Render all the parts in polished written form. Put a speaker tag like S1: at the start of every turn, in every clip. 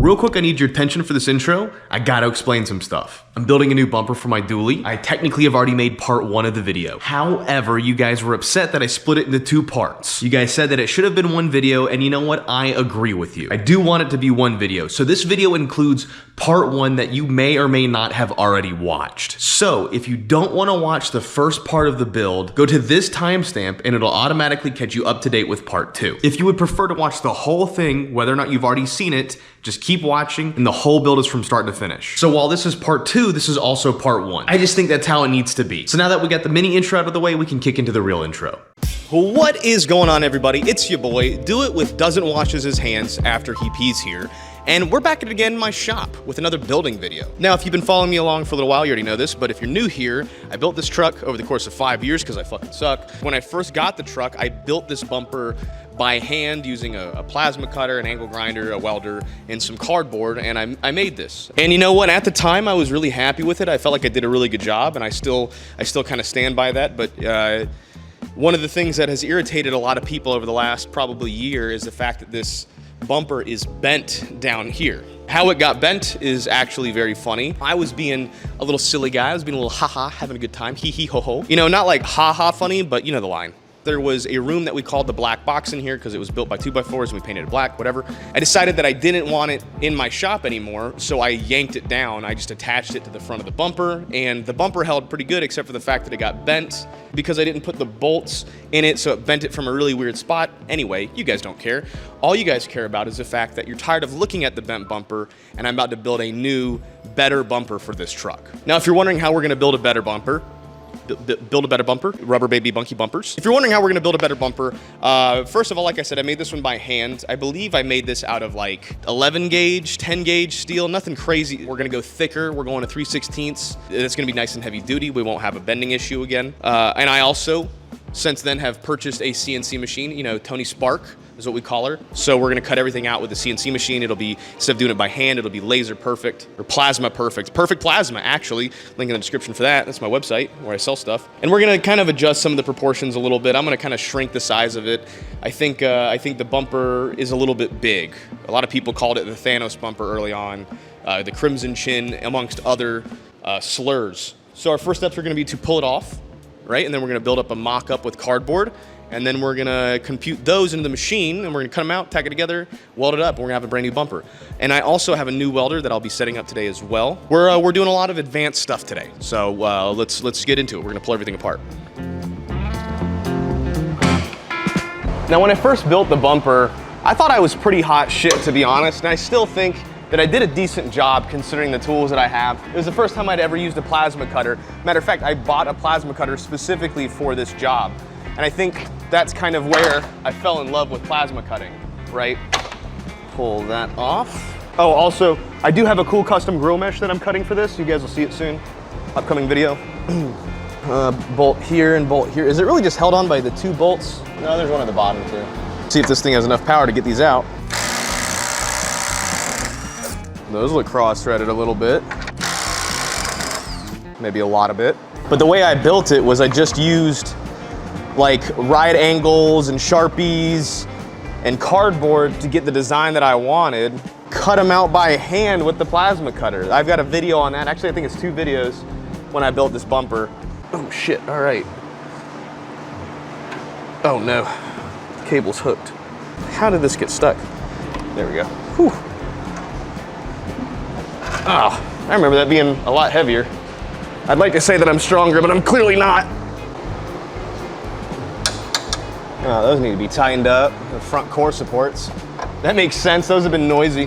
S1: Real quick, I need your attention for this intro. I gotta explain some stuff. I'm building a new bumper for my dually. I technically have already made part 1 of the video. However, you guys were upset that I split it into 2 parts. You guys said that it should have been 1 video, and you know what? I agree with you. I do want it to be 1 video. So this video includes part 1 that you may or may not have already watched. So if you don't wanna watch the first part of the build, go to this timestamp and it'll automatically catch you up to date with part 2. If you would prefer to watch the whole thing, whether or not you've already seen it, just keep watching, and the whole build is from start to finish. So while this is part 2, this is also part 1. I just think that's how it needs to be. So now that we got the mini intro out of the way, we can kick into the real intro. What is going on, everybody? It's your boy, Do It With Doesn't Washes His Hands After He Pees here. And we're back at it again in my shop with another building video. Now, if you've been following me along for a little while, you already know this, but if you're new here, I built this truck over the course of 5 years because I fucking suck. When I first got the truck, I built this bumper by hand using a plasma cutter, an angle grinder, a welder, and some cardboard, and I made this. And you know what? At the time, I was really happy with it. I felt like I did a really good job, and I still kind of stand by that, but one of the things that has irritated a lot of people over the last probably year is the fact that this bumper is bent down here. How it got bent is actually very funny. I was being a little silly guy. I was being a little haha, having a good time, hee hee ho ho. You know, not like haha funny, but you know the line. There was a room that we called the black box in here because it was built by 2x4s and we painted it black, whatever. I decided that I didn't want it in my shop anymore, so I yanked it down. I just attached it to the front of the bumper, and the bumper held pretty good except for the fact that it got bent because I didn't put the bolts in it, so it bent it from a really weird spot. Anyway, you guys don't care. All you guys care about is the fact that you're tired of looking at the bent bumper, and I'm about to build a new, better bumper for this truck. Now, if you're wondering how we're gonna build a better bumper, rubber baby bunky bumpers. If you're wondering how we're gonna build a better bumper, first of all, like I said, I made this one by hand. I believe I made this out of like 11 gauge, 10 gauge steel, nothing crazy. We're gonna go thicker. We're going to 3/16. It's gonna be nice and heavy duty. We won't have a bending issue again. And I also, since then, have purchased a CNC machine, you know, Tony Spark is what we call her. So we're gonna cut everything out with the CNC machine. It'll be, instead of doing it by hand, it'll be laser perfect, or plasma perfect. Perfect plasma, actually. Link in the description for that. That's my website where I sell stuff. And we're gonna kind of adjust some of the proportions a little bit. I'm gonna kind of shrink the size of it. I think the bumper is a little bit big. A lot of people called it the Thanos bumper early on, the Crimson Chin, amongst other slurs. So our first steps are gonna be to pull it off, right? And then we're gonna build up a mock-up with cardboard, and then we're gonna compute those into the machine, and we're gonna cut them out, tack it together, weld it up, and we're gonna have a brand new bumper. And I also have a new welder that I'll be setting up today as well. We're doing a lot of advanced stuff today, so let's get into it. We're gonna pull everything apart. Now, when I first built the bumper, I thought I was pretty hot shit, to be honest, and I still think that I did a decent job considering the tools that I have. It was the first time I'd ever used a plasma cutter. Matter of fact, I bought a plasma cutter specifically for this job. And I think that's kind of where I fell in love with plasma cutting, right? Pull that off. Oh, also, I do have a cool custom grill mesh that I'm cutting for this. You guys will see it soon. Upcoming video. Bolt here and bolt here. Is it really just held on by the 2 bolts? No, there's one at the bottom too. See if this thing has enough power to get these out. Those look cross-threaded a little bit. Maybe a lot of it. But the way I built it was I just used like right angles and Sharpies and cardboard to get the design that I wanted, cut them out by hand with the plasma cutter. I've got a video on that. Actually, I think it's 2 videos when I built this bumper. Oh shit, all right. Oh no, the cable's hooked. How did this get stuck? There we go. Whew. Oh, I remember that being a lot heavier. I'd like to say that I'm stronger, but I'm clearly not. Oh, those need to be tightened up, the front core supports. That makes sense, those have been noisy.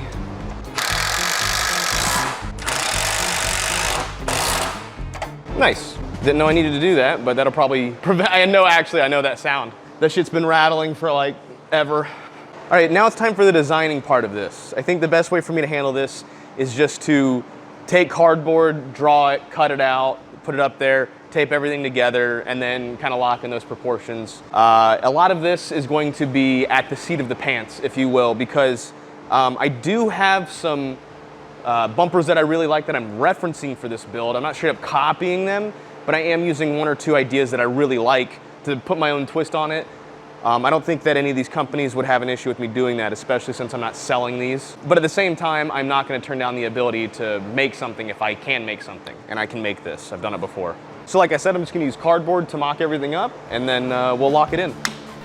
S1: Nice. Didn't know I needed to do that, but that'll probably prevent, I know that sound. That shit's been rattling for like ever. All right, now it's time for the designing part of this. I think the best way for me to handle this is just to take cardboard, draw it, cut it out, put it up there, tape everything together, and then kind of lock in those proportions. A lot of this is going to be at the seat of the pants, if you will, because I do have some bumpers that I really like that I'm referencing for this build. I'm not straight up copying them, but I am using 1 or 2 ideas that I really like to put my own twist on it. I don't think that any of these companies would have an issue with me doing that, especially since I'm not selling these. But at the same time, I'm not gonna turn down the ability to make something if I can make something. And I can make this, I've done it before. So like I said, I'm just gonna use cardboard to mock everything up, and then we'll lock it in.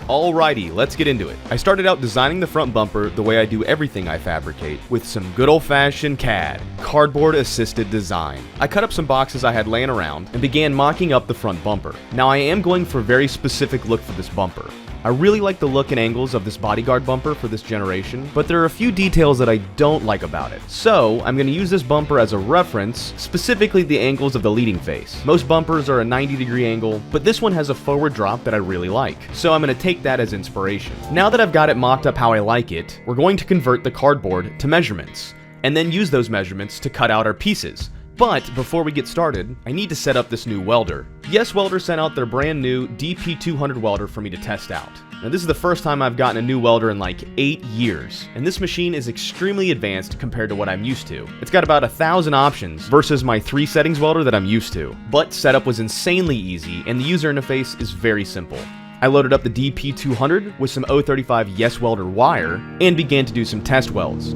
S1: Alrighty, let's get into it. I started out designing the front bumper the way I do everything I fabricate, with some good old-fashioned CAD, cardboard assisted design. I cut up some boxes I had laying around and began mocking up the front bumper. Now I am going for a very specific look for this bumper. I really like the look and angles of this bodyguard bumper for this generation, but there are a few details that I don't like about it. So I'm going to use this bumper as a reference, specifically the angles of the leading face. Most bumpers are a 90-degree angle, but this one has a forward drop that I really like. So I'm going to take that as inspiration. Now that I've got it mocked up how I like it, we're going to convert the cardboard to measurements, and then use those measurements to cut out our pieces. But before we get started, I need to set up this new welder. Yes, Welder sent out their brand new DP200 welder for me to test out. Now this is the first time I've gotten a new welder in like 8 years, and this machine is extremely advanced compared to what I'm used to. It's got about 1,000 options versus my 3 settings welder that I'm used to. But setup was insanely easy, and the user interface is very simple. I loaded up the DP200 with some 035 Yes Welder wire, and began to do some test welds.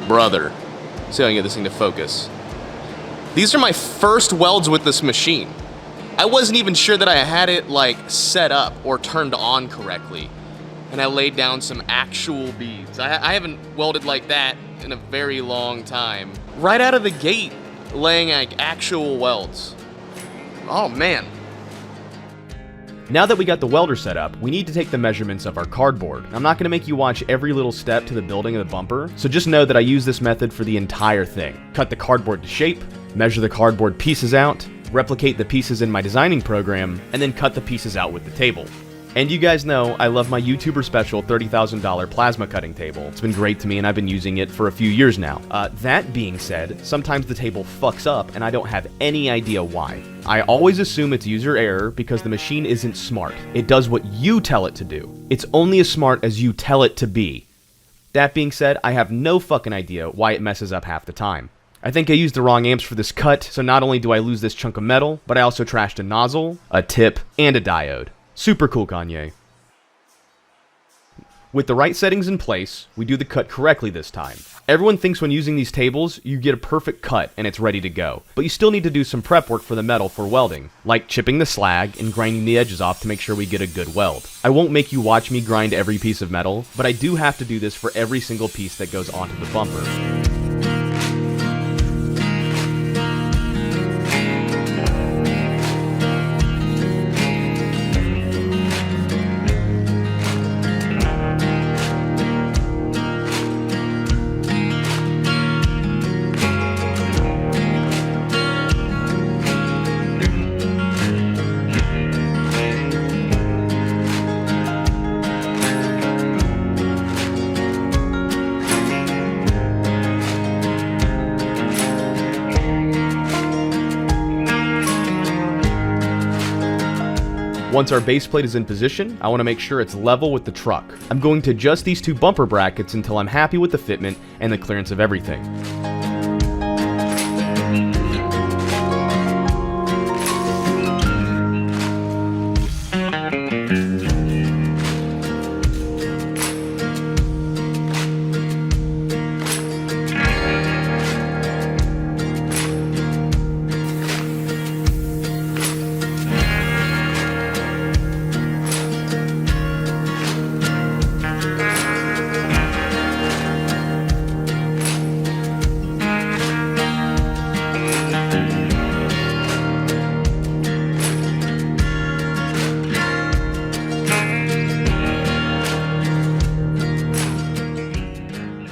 S1: Brother, see how I can get this thing to focus. These are my first welds with this machine. I wasn't even sure that I had it like set up or turned on correctly. And I laid down some actual beads. I haven't welded like that in a very long time. Right out of the gate, laying like actual welds. Oh man. Now that we got the welder set up, we need to take the measurements of our cardboard. I'm not going to make you watch every little step to the building of the bumper, so just know that I use this method for the entire thing. Cut the cardboard to shape, measure the cardboard pieces out, replicate the pieces in my designing program, and then cut the pieces out with the table. And you guys know I love my YouTuber special $30,000 plasma cutting table. It's been great to me and I've been using it for a few years now. That being said, sometimes the table fucks up and I don't have any idea why. I always assume it's user error because the machine isn't smart. It does what you tell it to do. It's only as smart as you tell it to be. That being said, I have no fucking idea why it messes up half the time. I think I used the wrong amps for this cut, so not only do I lose this chunk of metal, but I also trashed a nozzle, a tip, and a diode. Super cool, Kanye. With the right settings in place, we do the cut correctly this time. Everyone thinks when using these tables, you get a perfect cut and it's ready to go. But you still need to do some prep work for the metal for welding, like chipping the slag and grinding the edges off to make sure we get a good weld. I won't make you watch me grind every piece of metal, but I do have to do this for every single piece that goes onto the bumper. Once our base plate is in position, I want to make sure it's level with the truck. I'm going to adjust these 2 bumper brackets until I'm happy with the fitment and the clearance of everything.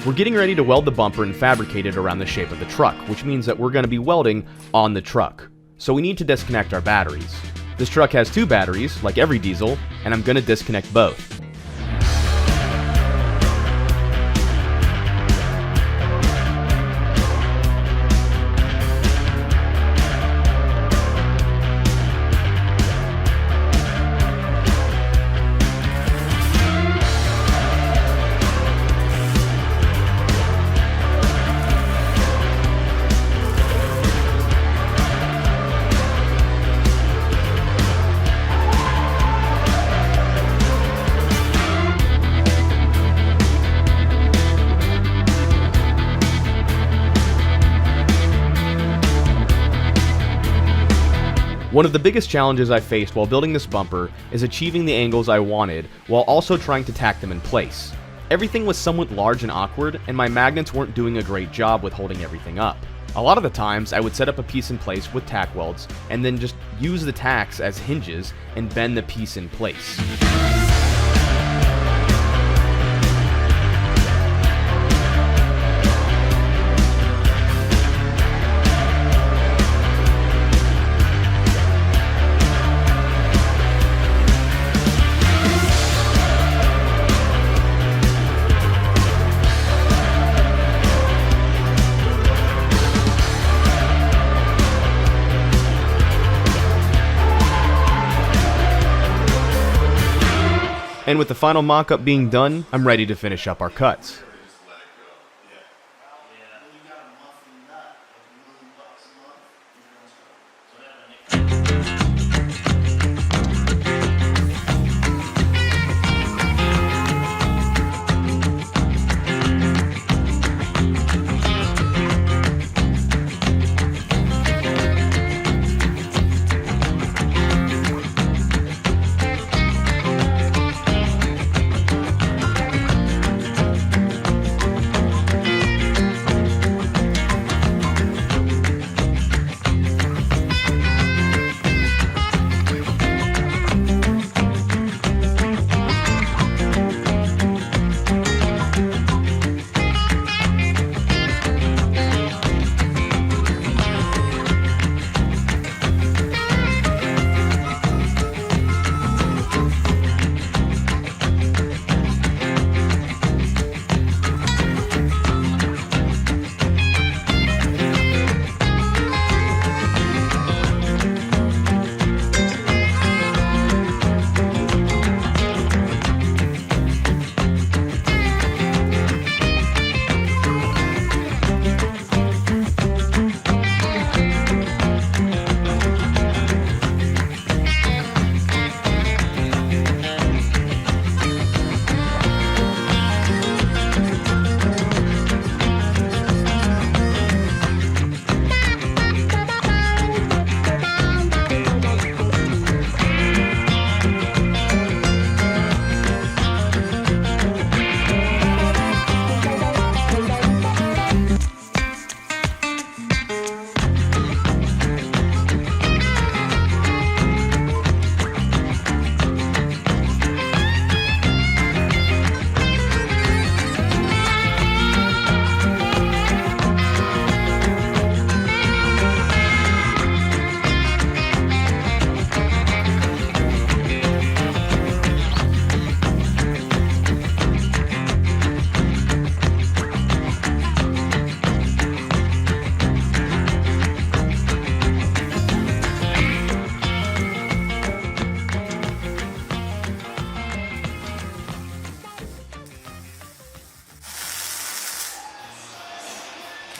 S1: We're getting ready to weld the bumper and fabricate it around the shape of the truck, which means that we're going to be welding on the truck. So we need to disconnect our batteries. This truck has 2 batteries, like every diesel, and I'm going to disconnect both. One of the biggest challenges I faced while building this bumper is achieving the angles I wanted while also trying to tack them in place. Everything was somewhat large and awkward, and my magnets weren't doing a great job with holding everything up. A lot of the times, I would set up a piece in place with tack welds, and then just use the tacks as hinges and bend the piece in place. And with the final mock-up being done, I'm ready to finish up our cuts.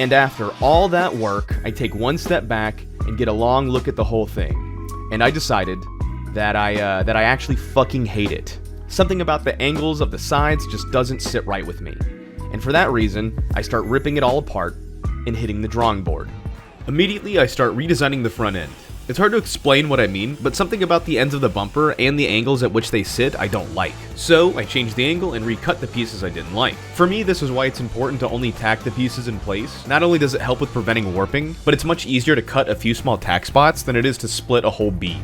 S1: And after all that work, I take one step back and get a long look at the whole thing. And I decided that I actually fucking hate it. Something about the angles of the sides just doesn't sit right with me. And for that reason, I start ripping it all apart and hitting the drawing board. Immediately, I start redesigning the front end. It's hard to explain what I mean, but something about the ends of the bumper and the angles at which they sit I don't like. So I changed the angle and recut the pieces I didn't like. For me, this is why it's important to only tack the pieces in place. Not only does it help with preventing warping, but it's much easier to cut a few small tack spots than it is to split a whole bead.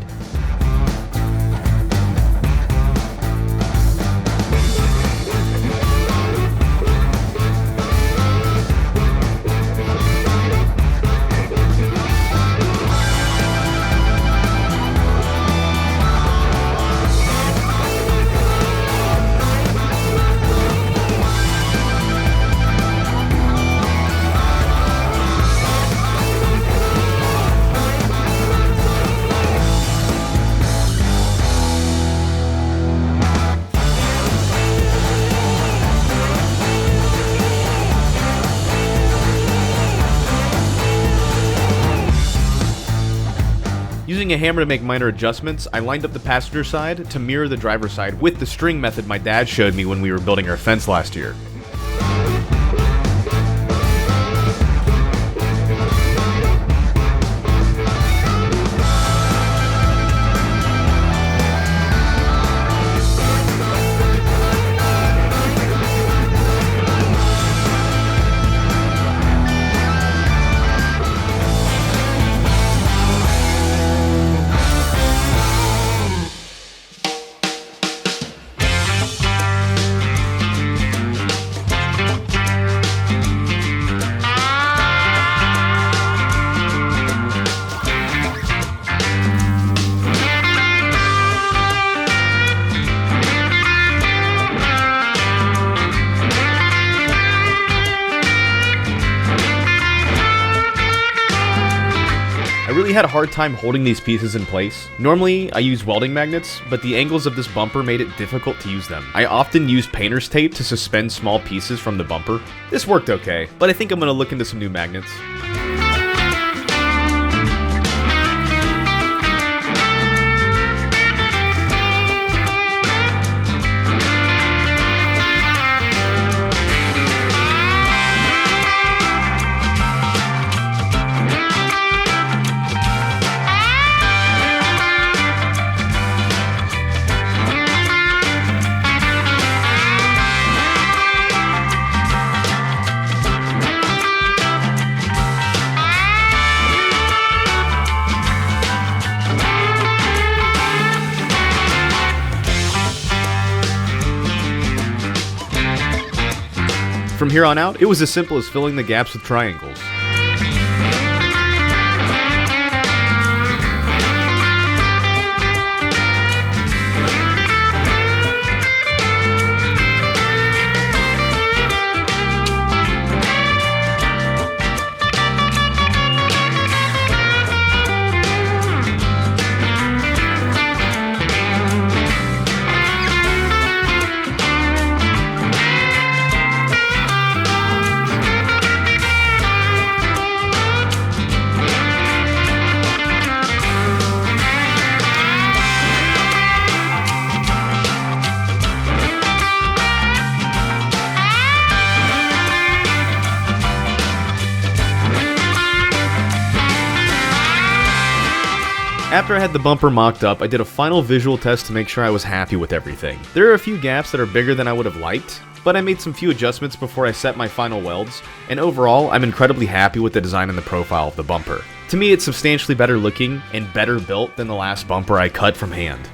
S1: Using a hammer to make minor adjustments, I lined up the passenger side to mirror the driver's side with the string method my dad showed me when we were building our fence last year. had a hard time holding these pieces in place. Normally, I use welding magnets, but the angles of this bumper made it difficult to use them. I often use painter's tape to suspend small pieces from the bumper. This worked okay, but I think I'm gonna look into some new magnets. From here on out, it was as simple as filling the gaps with triangles. After I had the bumper mocked up, I did a final visual test to make sure I was happy with everything. There are a few gaps that are bigger than I would have liked, but I made some few adjustments before I set my final welds, and overall, I'm incredibly happy with the design and the profile of the bumper. To me, it's substantially better looking and better built than the last bumper I cut from hand.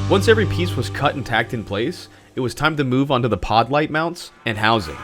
S1: Once every piece was cut and tacked in place, it was time to move onto the pod light mounts and housing.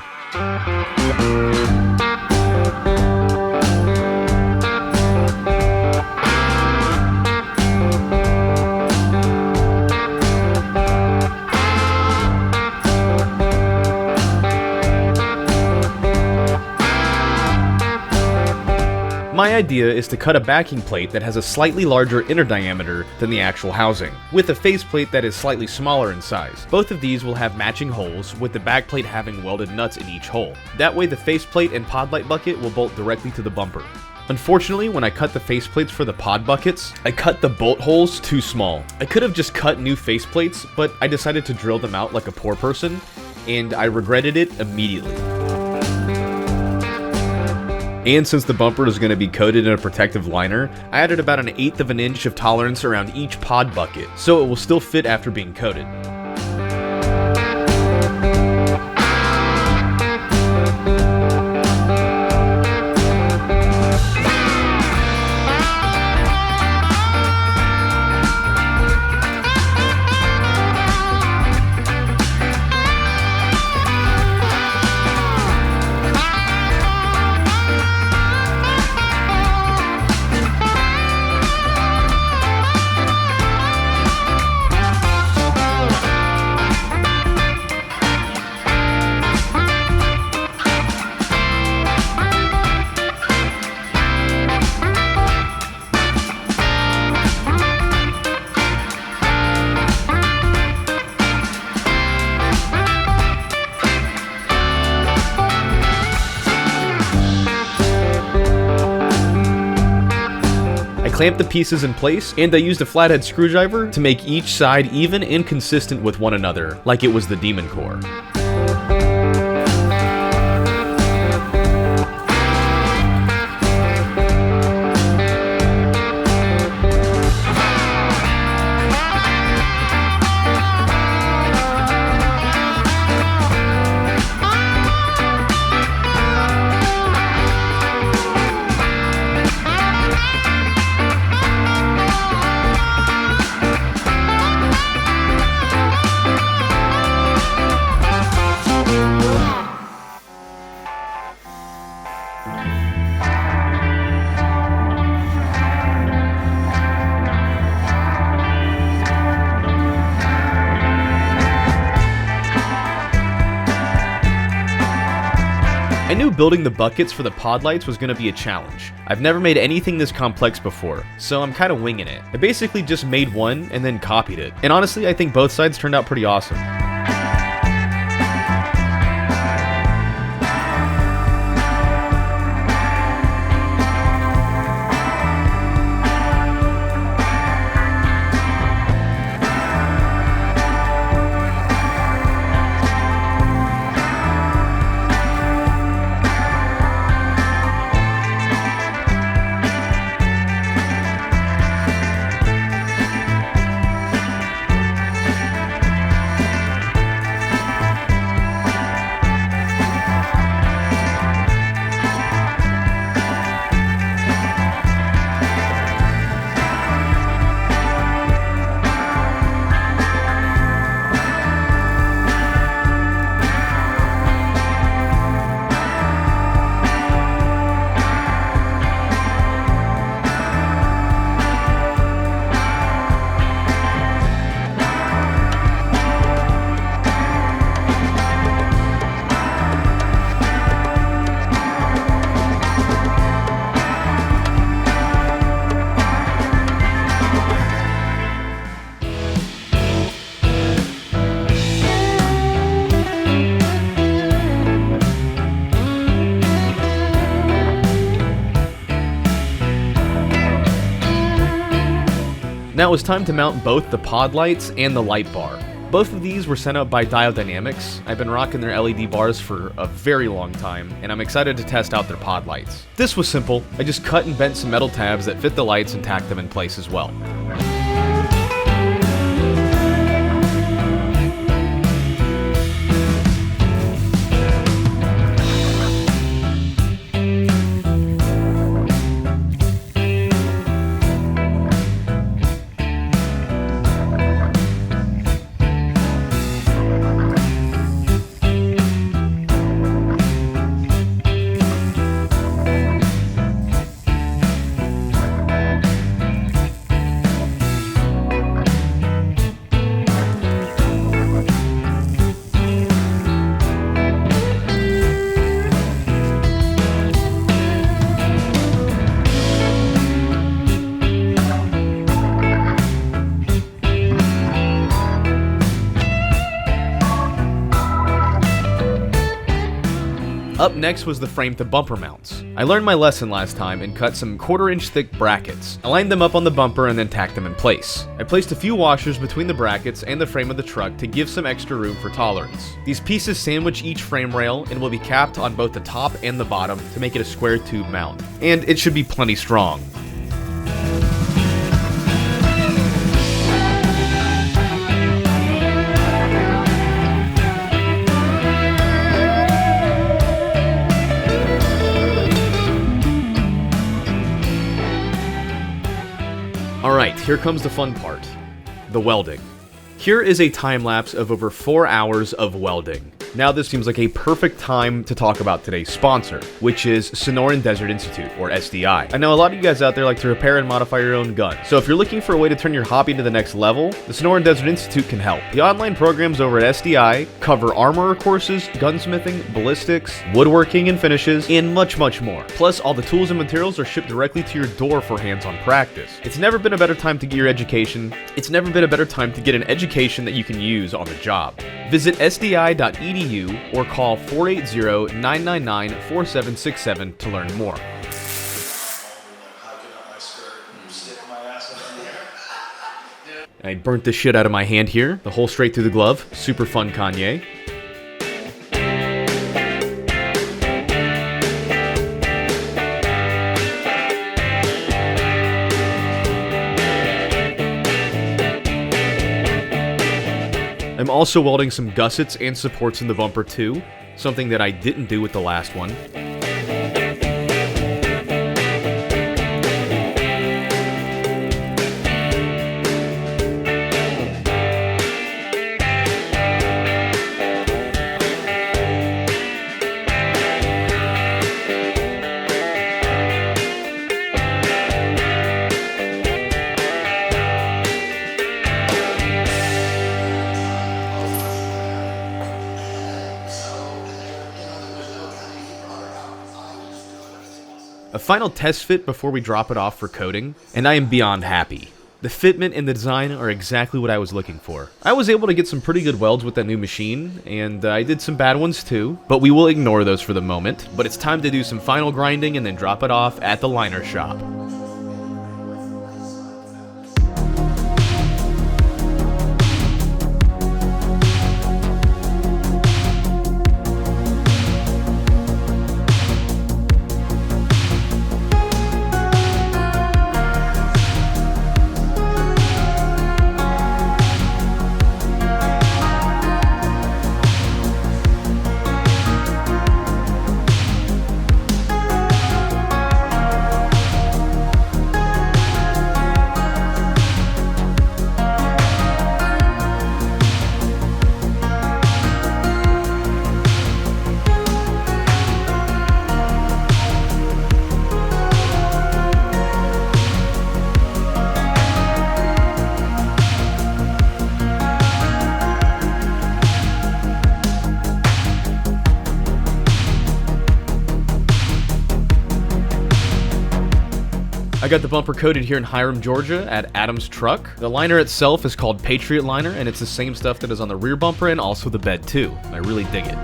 S1: My idea is to cut a backing plate that has a slightly larger inner diameter than the actual housing, with a faceplate that is slightly smaller in size. Both of these will have matching holes, with the backplate having welded nuts in each hole. That way the faceplate and pod light bucket will bolt directly to the bumper. Unfortunately, when I cut the faceplates for the pod buckets, I cut the bolt holes too small. I could have just cut new faceplates, but I decided to drill them out like a poor person, and I regretted it immediately. And since the bumper is going to be coated in a protective liner, I added about 1/8 of an inch of tolerance around each pod bucket, so it will still fit after being coated. Clamp the pieces in place, and I used a flathead screwdriver to make each side even and consistent with one another, like it was the Demon Core. knew building the buckets for the pod lights was going to be a challenge. I've never made anything this complex before, so I'm kind of winging it. I basically just made one and then copied it. And honestly, I think both sides turned out pretty awesome. Now it was time to mount both the pod lights and the light bar. Both of these were sent out by Dial Dynamics. I've been rocking their LED bars for a very long time, and I'm excited to test out their pod lights. This was simple. I just cut and bent some metal tabs that fit the lights and tacked them in place as well. Up next was the frame to bumper mounts. I learned my lesson last time and cut some 1/4 inch thick brackets. I lined them up on the bumper and then tacked them in place. I placed a few washers between the brackets and the frame of the truck to give some extra room for tolerance. These pieces sandwich each frame rail and will be capped on both the top and the bottom to make it a square tube mount. And it should be plenty strong. Alright, here comes the fun part. The welding. Here is a time lapse of over 4 hours of welding. Now this seems like a perfect time to talk about today's sponsor, which is Sonoran Desert Institute, or SDI. I know a lot of you guys out there like to repair and modify your own gun, so if you're looking for a way to turn your hobby to the next level, the Sonoran Desert Institute can help. The online programs over at SDI cover armorer courses, gunsmithing, ballistics, woodworking and finishes, and much, much more. Plus, all the tools and materials are shipped directly to your door for hands-on practice. It's never been a better time to get your education. It's never been a better time to get an education that you can use on the job. Visit sdi.edu or call 480-999-4767 to learn more. I burnt the shit out of my hand here, the hole straight through the glove. Super fun, Kanye. I'm also welding some gussets and supports in the bumper too, something that I didn't do with the last one. final test fit before we drop it off for coating, and I am beyond happy. The fitment and the design are exactly what I was looking for. I was able to get some pretty good welds with that new machine, and I did some bad ones too, but we will ignore those for the moment. But it's time to do some final grinding and then drop it off at the liner shop. I got the bumper coated here in Hiram, Georgia at Adams Truck. The liner itself is called Patriot Liner, and it's the same stuff that is on the rear bumper and also the bed too. I really dig it.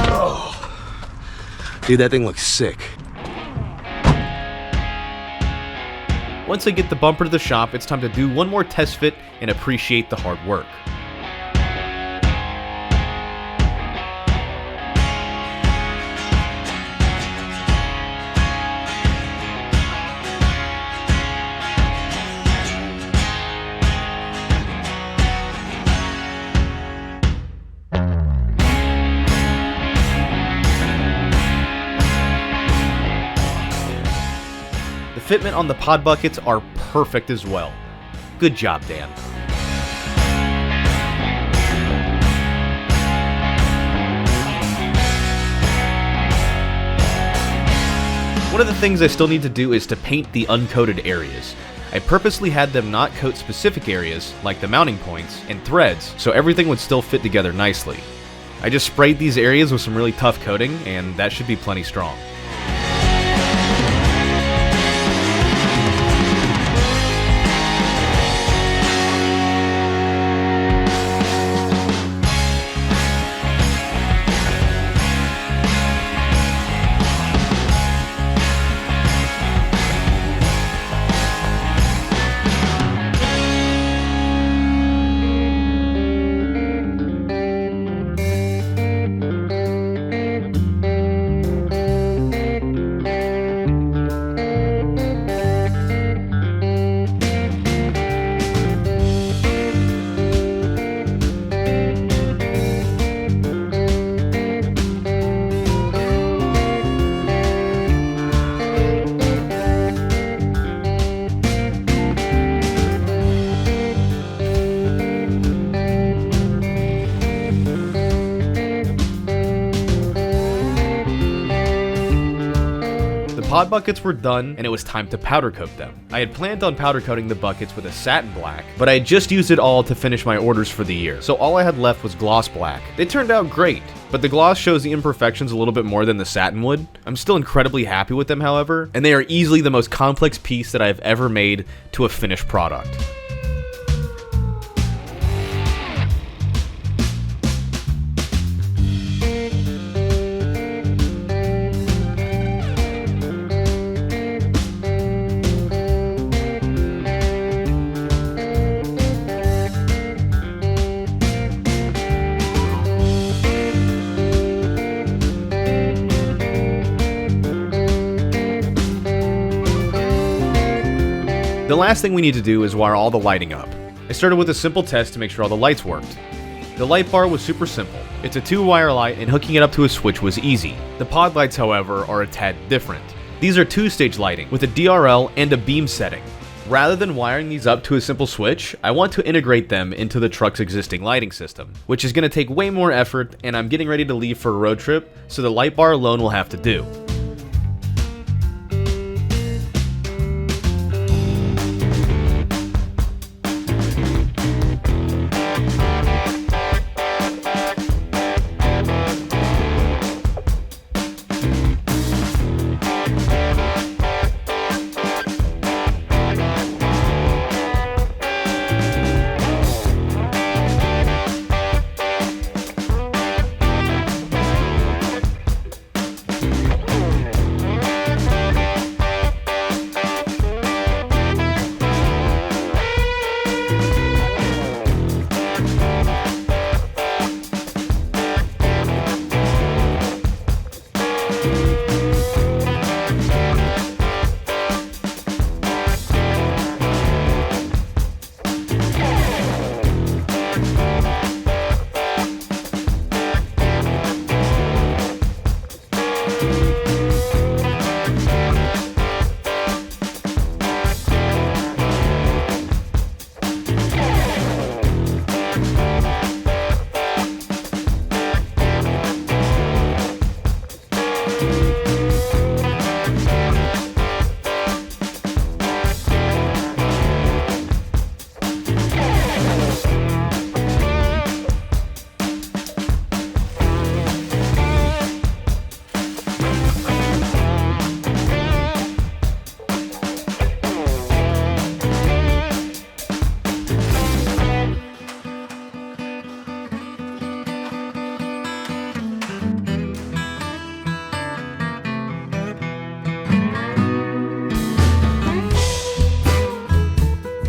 S2: Oh. Dude, that thing looks sick.
S1: Once I get the bumper to the shop, it's time to do one more test fit and appreciate the hard work. The fitment on the pod buckets are perfect as well. Good job, Dan. One of the things I still need to do is to paint the uncoated areas. I purposely had them not coat specific areas, like the mounting points and threads, so everything would still fit together nicely. I just sprayed these areas with some really tough coating, and that should be plenty strong. Pod buckets were done, and it was time to powder coat them. I had planned on powder coating the buckets with a satin black, but I had just used it all to finish my orders for the year, so all I had left was gloss black. They turned out great, but the gloss shows the imperfections a little bit more than the satin would. I'm still incredibly happy with them, however, and they are easily the most complex piece that I've ever made to a finished product. The last thing we need to do is wire all the lighting up. I started with a simple test to make sure all the lights worked. The light bar was super simple. It's a 2-wire light, and hooking it up to a switch was easy. The pod lights, however, are a tad different. These are 2-stage lighting with a DRL and a beam setting. Rather than wiring these up to a simple switch, I want to integrate them into the truck's existing lighting system, which is going to take way more effort, and I'm getting ready to leave for a road trip, so the light bar alone will have to do.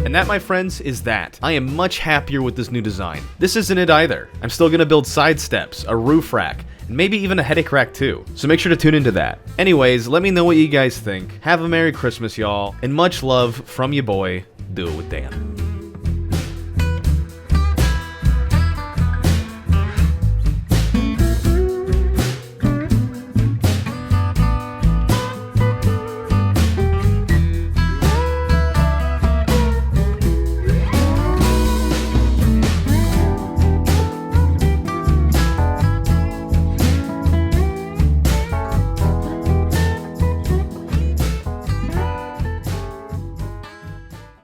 S1: And that, my friends, is that. I am much happier with this new design. This isn't it either. I'm still gonna build side steps, a roof rack, and maybe even a headache rack too. So make sure to tune into that. Anyways, let me know what you guys think. Have a Merry Christmas, y'all, and much love from your boy, Do It With Dan.